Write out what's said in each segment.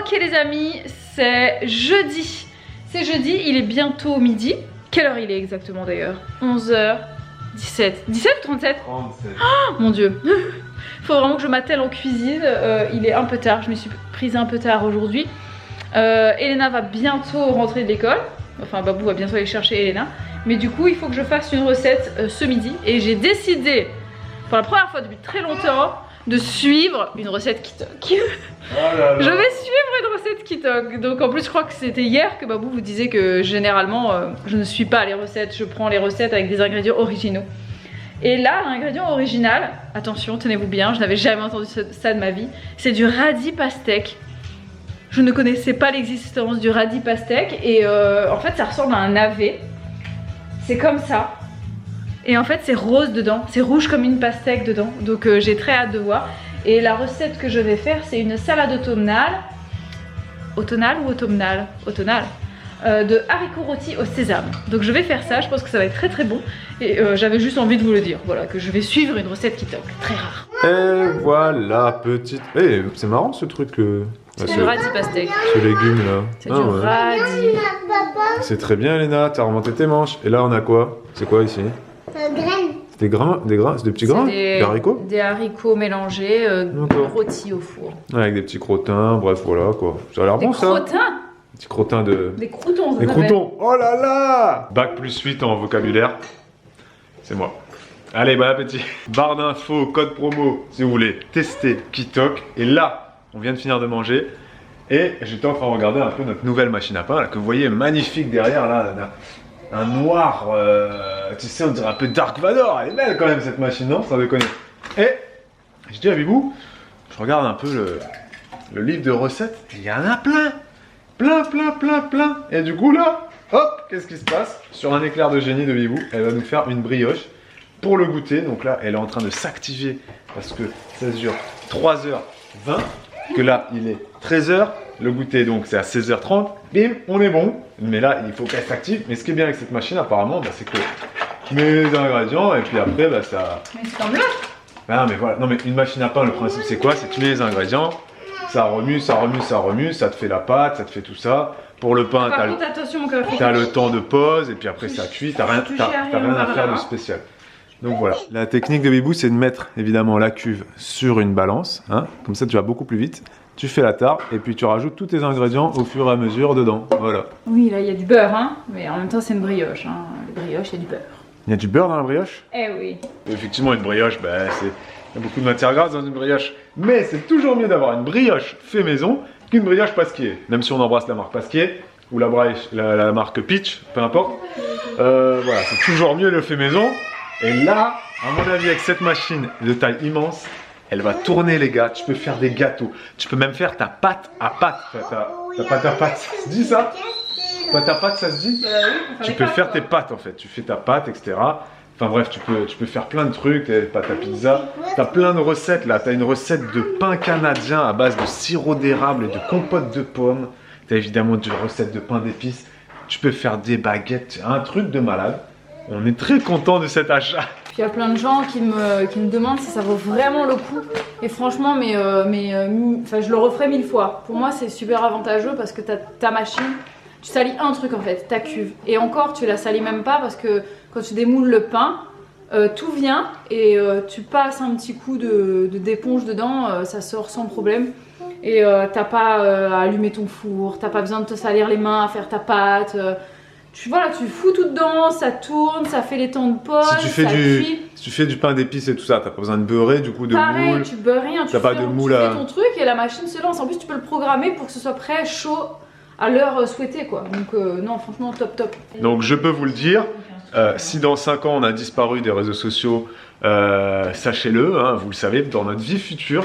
Ok les amis, c'est jeudi. C'est jeudi, il est bientôt midi. Quelle heure il est exactement d'ailleurs? 11h17. 17 ou 37? 37. Oh mon dieu. Faut vraiment que je m'attelle en cuisine. Il est un peu tard, je me suis prise un peu tard aujourd'hui. Elena va bientôt rentrer de l'école. Enfin Babou va bientôt aller chercher Elena. Mais du coup il faut que je fasse une recette ce midi. Et j'ai décidé, pour la première fois depuis très longtemps, de suivre une recette Kitok. Je vais suivre une recette Kitok. Donc en plus je crois que c'était hier que Babou vous disait que généralement je ne suis pas les recettes. Je prends les recettes avec des ingrédients originaux. Et là l'ingrédient original, attention tenez-vous bien, je n'avais jamais entendu ça de ma vie. C'est du radis pastèque. Je ne connaissais pas l'existence du radis pastèque. Et en fait ça ressemble à un navet. C'est comme ça. Et en fait c'est rose dedans, c'est rouge comme une pastèque dedans. Donc j'ai très hâte de voir. Et la recette que je vais faire c'est une salade automnale. Automnale ou automnale? Automnale. De haricots rôtis au sésame. Donc je vais faire ça, je pense que ça va être très très bon. Et j'avais juste envie de vous le dire, voilà, que je vais suivre une recette Kitok, très rare. Et voilà, petite... Eh, c'est marrant ce truc... C'est du radis pastèque. Ce légume là. C'est du radis. C'est très bien Elena, t'as remonté tes manches. Et là on a quoi? C'est quoi ici? Des grains, c'est des petits grains? Des haricots? Des haricots mélangés, rôtis au four. Ouais, avec des petits crottins, bref voilà quoi. Ça a l'air bon ça. Des crottins? Des crottins de... Des croutons. Des croutons, oh là là! Bac plus 8 en vocabulaire. C'est moi. Allez, bon appétit. Barre d'infos, code promo, si vous voulez tester Kitok. Et là, on vient de finir de manger. Et j'étais en train de regarder un peu notre nouvelle machine à pain là, que vous voyez magnifique derrière là. Un noir, tu sais, on dirait un peu Dark Vador. Elle est belle quand même cette machine, non? Sans déconner. Et je dis à Bibou, je regarde un peu le livre de recettes. Il y en a plein. Plein. Et du coup là, hop, qu'est-ce qui se passe? Sur un éclair de génie de Bibou, elle va nous faire une brioche pour le goûter. Donc là, elle est en train de s'activer parce que ça dure 3h20. Que là, il est 13h. Le goûter, donc, c'est à 16h30. Bim, on est bon. Mais là, il faut qu'elle s'active. Mais ce qui est bien avec cette machine, apparemment, bah, c'est que tu mets les ingrédients et puis après, bah, ça... Mais c'est comme là. Ah, mais voilà. Non, mais une machine à pain, le principe, c'est quoi? C'est que tu mets les ingrédients, ça remue, ça te fait la pâte, ça te fait tout ça. Pour le pain, t'as le temps de pause et puis après, ça cuit. T'as rien à faire de spécial. Donc voilà, la technique de Bibou, c'est de mettre évidemment la cuve sur une balance, hein. Comme ça tu vas beaucoup plus vite. Tu fais la tare et puis tu rajoutes tous tes ingrédients au fur et à mesure dedans, voilà. Oui, là il y a du beurre, hein, mais en même temps c'est une brioche, hein. La brioche, il y a du beurre. Il y a du beurre dans la brioche? Eh oui. Effectivement, une brioche, bah, il y a beaucoup de matière grasse dans une brioche. Mais c'est toujours mieux d'avoir une brioche fait maison qu'une brioche Pasquier. Même si on embrasse la marque Pasquier ou la marque Peach, peu importe. Voilà, c'est toujours mieux le fait maison. Et là, à mon avis, avec cette machine de taille immense, elle va tourner les gars. Tu peux faire des gâteaux. Tu peux même faire ta pâte à pâte. Ta pâte à pâte, ça se dit ça? Pâte à pâte, ça se dit? Tu peux faire tes pâtes en fait. Tu fais ta pâte, etc. Enfin bref, tu peux faire plein de trucs. Des pâtes à pizza. Tu as plein de recettes là. Tu as une recette de pain canadien à base de sirop d'érable et de compote de pommes. Tu as évidemment une recette de pain d'épices. Tu peux faire des baguettes. Un truc de malade. On est très content de cet achat. Puis il y a plein de gens qui me demandent si ça vaut vraiment le coup. Et franchement, je le referai 1000 fois. Pour moi, c'est super avantageux parce que ta machine, tu salis un truc en fait, ta cuve. Et encore, tu la salis même pas parce que quand tu démoules le pain, tout vient et tu passes un petit coup d'éponge dedans, ça sort sans problème. Et t'as pas à allumer ton four, t'as pas besoin de te salir les mains à faire ta pâte. Tu fous tout dedans, ça tourne, ça fait les temps de pause, si tu fais du pain d'épices et tout ça, t'as pas besoin de beurrer, du coup de pareil, moule. Tu beurres rien, tu fais ton truc et la machine se lance. En plus tu peux le programmer pour que ce soit prêt, chaud, à l'heure souhaitée quoi. Donc non franchement top. Donc je peux vous le dire, si dans 5 ans on a disparu des réseaux sociaux, sachez-le, hein, vous le savez, dans notre vie future,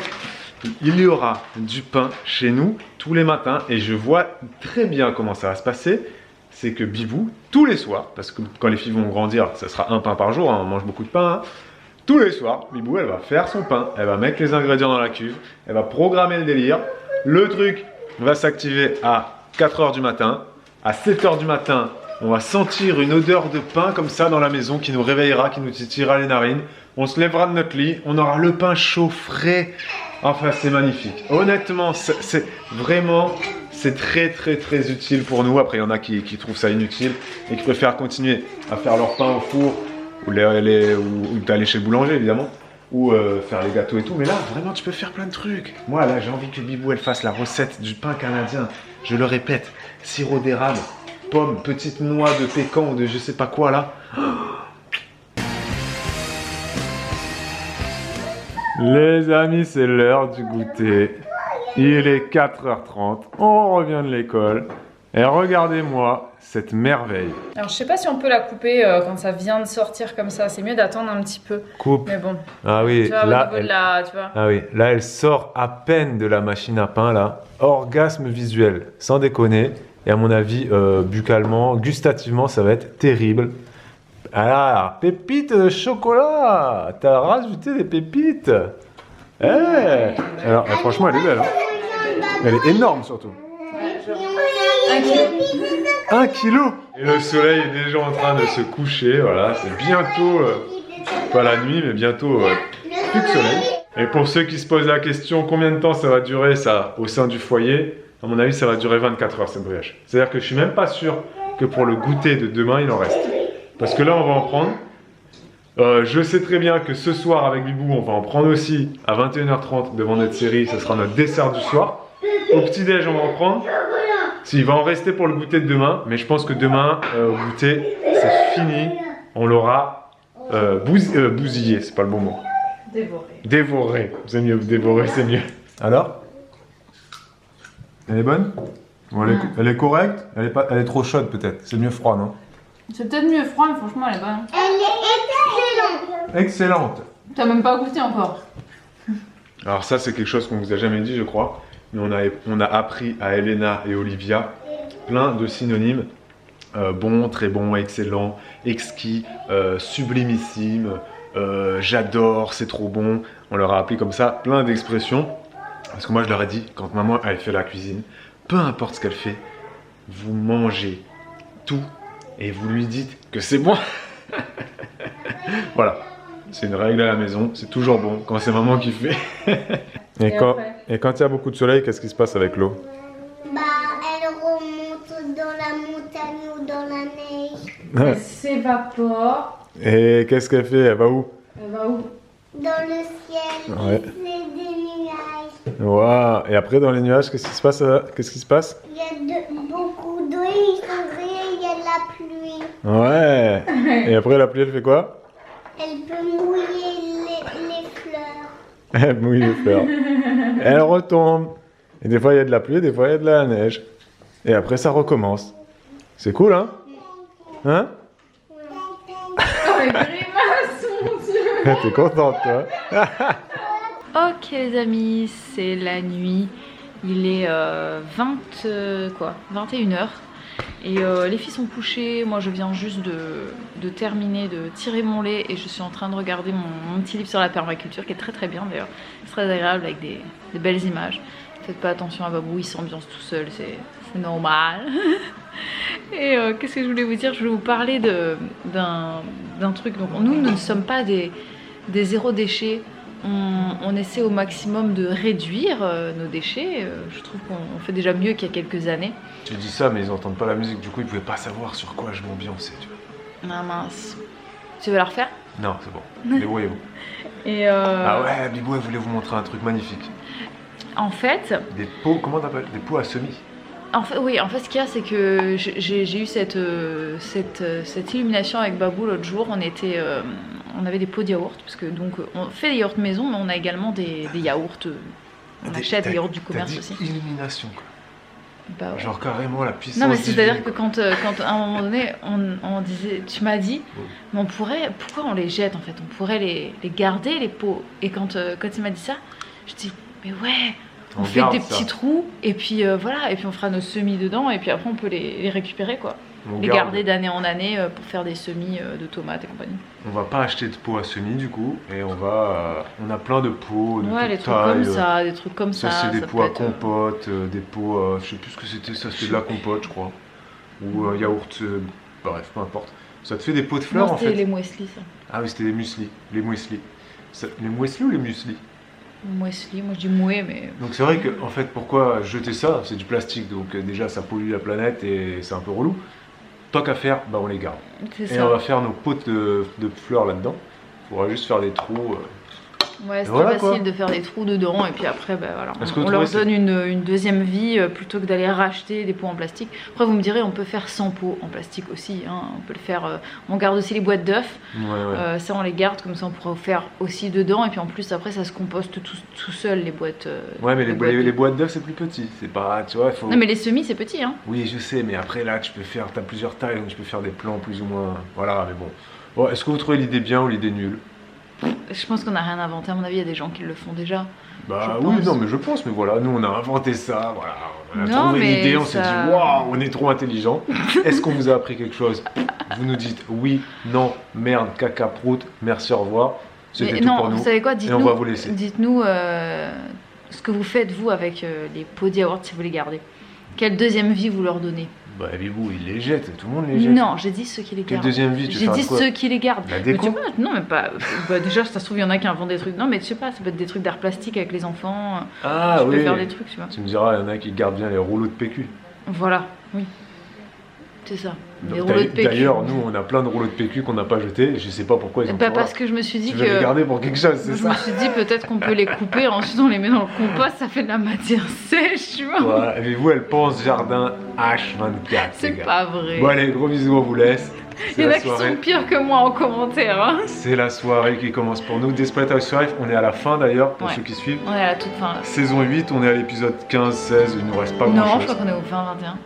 il y aura du pain chez nous tous les matins et je vois très bien comment ça va se passer. C'est que Bibou, tous les soirs, parce que quand les filles vont grandir, ça sera un pain par jour, hein, on mange beaucoup de pain, hein. Tous les soirs, Bibou, elle va faire son pain, elle va mettre les ingrédients dans la cuve, elle va programmer le délire, le truc va s'activer à 4h du matin, à 7h du matin, on va sentir une odeur de pain comme ça dans la maison qui nous réveillera, qui nous titillera les narines, on se lèvera de notre lit, on aura le pain chaud, frais, Enfin, c'est magnifique. Honnêtement, c'est vraiment, c'est très utile pour nous. Après, il y en a qui trouvent ça inutile et qui préfèrent continuer à faire leur pain au four ou d'aller chez le boulanger, évidemment, ou faire les gâteaux et tout. Mais là, vraiment, tu peux faire plein de trucs. Moi, là, j'ai envie que Bibou, elle fasse la recette du pain canadien. Je le répète, sirop d'érable, pommes, petites noix de pécan ou de je sais pas quoi, là. Les amis, c'est l'heure du goûter. Il est 4h30, on revient de l'école. Et regardez-moi cette merveille. Alors je sais pas si on peut la couper quand ça vient de sortir comme ça, c'est mieux d'attendre un petit peu. Coupe. Mais bon. Ah oui, tu vois, là, au niveau de la, tu vois. Ah oui, là elle sort à peine de la machine à pain là. Orgasme visuel, sans déconner. Et à mon avis, buccalement, gustativement, ça va être terrible. Ah, pépites de chocolat. T'as rajouté des pépites. Eh. Alors, franchement, elle est belle. Hein. Elle est énorme surtout. 1 kilo. 1 kilo. Et le soleil est déjà en train de se coucher. Voilà, c'est bientôt, pas la nuit, mais bientôt plus de soleil. Et pour ceux qui se posent la question, combien de temps ça va durer ça au sein du foyer? À mon avis, ça va durer 24 heures cette brioche. C'est-à-dire que je suis même pas sûr que pour le goûter de demain, il en reste. Parce que là, on va en prendre. Je sais très bien que ce soir, avec Bibou, on va en prendre aussi à 21h30 devant notre série. Ce sera notre dessert du soir. Au petit-déj, on va en prendre. S'il va en rester pour le goûter de demain. Mais je pense que demain, au goûter, c'est fini. On l'aura bousillé. C'est pas le bon mot. Dévoré. Dévoré. C'est mieux. Dévorer, c'est mieux. Alors? Elle est bonne? Bon, elle est correcte? Elle est trop chaude peut-être. C'est mieux froid, non? C'est peut-être mieux froid, mais franchement, elle est bonne. Elle est excellente. Excellente. T'as même pas goûté encore. Alors ça, c'est quelque chose qu'on vous a jamais dit, je crois. Mais on a appris à Elena et Olivia plein de synonymes. Bon, très bon, excellent, exquis, sublimissime, j'adore, c'est trop bon. On leur a appris comme ça plein d'expressions. Parce que moi, je leur ai dit, quand maman elle fait la cuisine, peu importe ce qu'elle fait, vous mangez tout et vous lui dites que c'est bon. Voilà, c'est une règle à la maison, c'est toujours bon quand c'est maman qui fait. et quand il y a beaucoup de soleil, qu'est-ce qui se passe avec l'eau? Bah, elle remonte dans la montagne ou dans la neige. Elle s'évapore. Et qu'est-ce qu'elle fait? Elle va où? Elle va où? Dans le ciel, Ouais. c'est des nuages. Waouh. Et après, dans les nuages, qu'est-ce qui se passe? Qu'est-ce qui se passe? Il y a beaucoup d'eau, ils sont gris, il y a de la pluie. Ouais. Et après, la pluie, elle fait quoi? Elle peut mouiller les fleurs. Elle mouille les fleurs. Elle retombe. Et des fois, il y a de la pluie, des fois, il y a de la neige. Et après, ça recommence. C'est cool, hein? Hein? Oh, les grimaces, mon Dieu. T'es contente, toi? Ok les amis, c'est la nuit. Il est 21h. Et les filles sont couchées. Moi je viens juste de terminer de tirer mon lait. Et je suis en train de regarder mon petit livre sur la permaculture qui est très bien d'ailleurs. C'est très agréable avec des belles images. Faites pas attention à Babou, il s'ambiance tout seul, c'est normal. Et qu'est-ce que je voulais vous dire? Je voulais vous parler d'un truc. Donc nous ne sommes pas des zéro déchet. On essaie au maximum de réduire nos déchets. Je trouve qu'on fait déjà mieux qu'il y a quelques années. Tu dis ça, mais ils entendent pas la musique. Du coup, ils pouvaient pas savoir sur quoi je m'ambiançais, tu vois. Ah mince. Tu veux la refaire? Non, c'est bon. Débrouillez-vous. Et Ah ouais, Bibou, elle voulait vous montrer un truc magnifique. En fait... Des pots, comment t'appelles? Des pots à semis. Oui, en fait, ce qu'il y a, c'est que j'ai eu cette illumination avec Babou l'autre jour. On avait des pots de yaourt, parce que donc on fait des yaourts maison, mais on a également des yaourts. On achète des yaourts du commerce aussi. Illumination, quoi. Bah ouais. Genre carrément la puissance. Non, mais c'est-à-dire que quand à un moment donné, on disait, tu m'as dit, mais pourquoi on les jette en fait? On pourrait les garder les pots. Et quand il m'a dit ça, je dis, mais ouais. On fait des petits trous et puis voilà, et puis on fera nos semis dedans et puis après on peut les récupérer quoi. Les garder d'année en année pour faire des semis de tomates et compagnie. On va pas acheter de pots à semis du coup et on a plein de pots de ouais, toute les trucs taille. comme ça, des trucs comme ça. Ça c'est des pots à compote, des pots, je sais plus ce que c'était, ça c'était de la compote je crois. Ou yaourt, bref, peu importe. Ça te fait des pots de fleurs en fait. C'était les muesli ça. Ah oui, c'était les muesli, les muesli. Les muesli ou les muesli? Muesli, moi je dis moué, mais. Donc c'est vrai que en fait pourquoi jeter ça, c'est du plastique, donc déjà ça pollue la planète et c'est un peu relou. Tant qu'à faire, bah on les garde. C'est Et ça. on va faire nos pots de fleurs là-dedans. Il faudra juste faire des trous. Ouais, c'est voilà, facile quoi. de faire des trous dedans et puis après, bah, voilà, Est-ce que on vous leur trouvez donne une deuxième vie plutôt que d'aller racheter des pots en plastique. Après, vous me direz, on peut faire sans pots en plastique aussi. Hein. On peut le faire. On garde aussi les boîtes d'œufs. Ouais. Ça, on les garde comme ça, on pourra faire aussi dedans. Et puis en plus, après, ça se composte tout seul les boîtes. Ouais, mais boîtes les boîtes d'œufs c'est plus petit. C'est pas, tu vois, il faut. Non, mais les semis, c'est petit. Hein. Oui, je sais, mais après là, tu peux faire, t'as plusieurs tailles, donc tu peux faire des plans plus ou moins. Voilà, mais bon. Bon, est-ce que vous trouvez l'idée bien ou l'idée nulle? Je pense qu'on n'a rien inventé. À mon avis, il y a des gens qui le font déjà. Bah Je oui, pense. non, mais je pense, mais voilà, nous on a inventé ça, voilà, on a Non, trouvé mais l'idée, on s'est ça- dit waouh, on est trop intelligent. Est-ce qu'on vous a appris quelque chose? Vous nous dites oui, non, merde, caca, prout, merci, au revoir. C'était Mais tout non, pour nous. vous savez quoi? Et on va vous laisser. Dites-nous ce que vous faites vous avec les pots de yaourt si vous les gardez. Quelle deuxième vie vous leur donnez? Bah Bibou, il les jette, tout le monde les jette. Non, j'ai dit ceux qui les Quelle gardent. deuxième vie, tu J'ai fais dit quoi? ceux qui les gardent. La Mais déco? tu vois, non, mais pas. Bah, déjà, ça se trouve, il y en a qui inventent des trucs. Non, mais je sais pas, ça peut être des trucs d'art plastique avec les enfants. Ah tu oui. peux faire des trucs, tu vois. Tu me diras, il y en a qui gardent bien les rouleaux de PQ. Voilà, oui. C'est ça. Les Donc, rouleaux de PQ. D'ailleurs, nous, on a plein de rouleaux de PQ qu'on n'a pas jetés. Je sais pas pourquoi ils ont Bah, toujours parce là. que je me suis dit Tu veux les que. garder pour quelque chose, c'est Je ça? me suis dit peut-être qu'on peut les couper, ensuite on les met dans le compost, ça fait de la matière sèche, tu vois. Voilà. Et vous, elle pense jardin H24. les C'est gars. pas vrai. Bon allez, gros bisous, on vous laisse. Il y en C'est a la qui sont soirée. pires que moi en commentaire. Hein. C'est la soirée qui commence pour nous. Desperate Housewives, on est à la fin d'ailleurs, pour Ouais. ceux qui suivent. On est à la toute fin là. Saison 8, on est à l'épisode 15, 16, il nous reste pas grand Non, je chose. crois qu'on est au 20-21.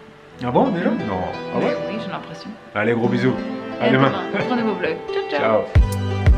Ah bon, déjà? Non. Ah Mais ouais? oui, j'ai l'impression. Allez, gros bisous. Et À demain. Prenez vos vlogs. Ciao, ciao. Ciao.